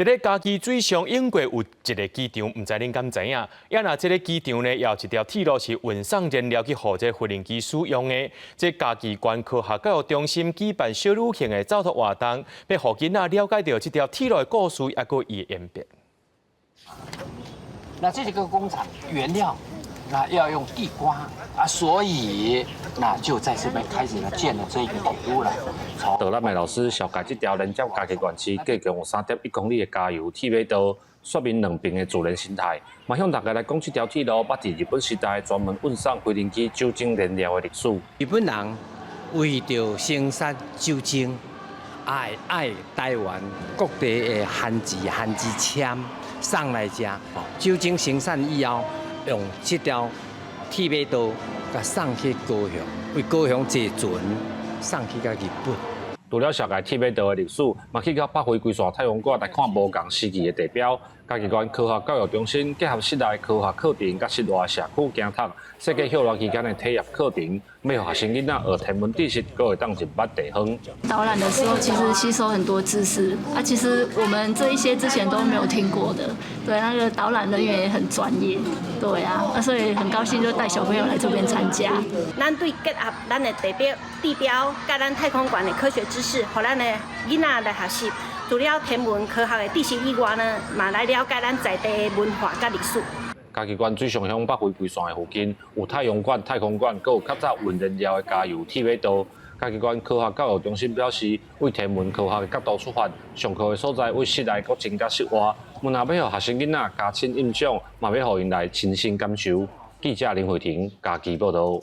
伫咧嘉义水上英国有一个机场，唔知恁敢知影？也若这个机场呢，也有一条铁路是运送燃料去予这无人机使用的。这嘉义县科学教育中心举办小女性的走读活动，要互囡仔了解到这条铁路的故事，也个伊的演变。那这个工厂原料，那要用地瓜啊，所以那就在这边开始了建了这个铁路了。导览的老师小解这条连接嘉义县市计共有3.1公里的加油铁马道，说明两边的自然生态。嘛向大家来讲，这条铁路捌伫日本时代专门运送飞行机酒精燃料的历史。日本人为着生产酒精，爱台湾各地的番薯签送来遮，酒精生产以后，用这条铁马道甲送去高雄，为高雄坐船送去到日本。除了小解铁马道的历史，嘛去到北回归线太空馆来看无同时期的地标。嘉义县科学教育中心结合室内科学课程，甲室外社区行读，世界休乐期间的体验课程，要互学生囡仔学天文知识，阁会当入捌地方。导览的时候，其实吸收很多知识啊，其实我们这一些之前都没有听过的。对，那个导览人员也很专业，对啊，所以很高兴就带小朋友来这边参加。咱对结合咱的地标，甲咱太空馆的科学知识，互咱的囡仔来学习。除了天文科学的知识以外呢，嘛来了解咱在地的文化甲历史。嘉义县水上乡北回归线的附近有太阳馆、太空馆，阁有较早运燃料的加油铁马道。嘉义县科学教育中心表示，为天文科学的角度出发，上课的所在为室内阁增加室外，阮也要互学生囡仔加深印象，嘛要互因来亲身感受。记者林慧婷，嘉义报道。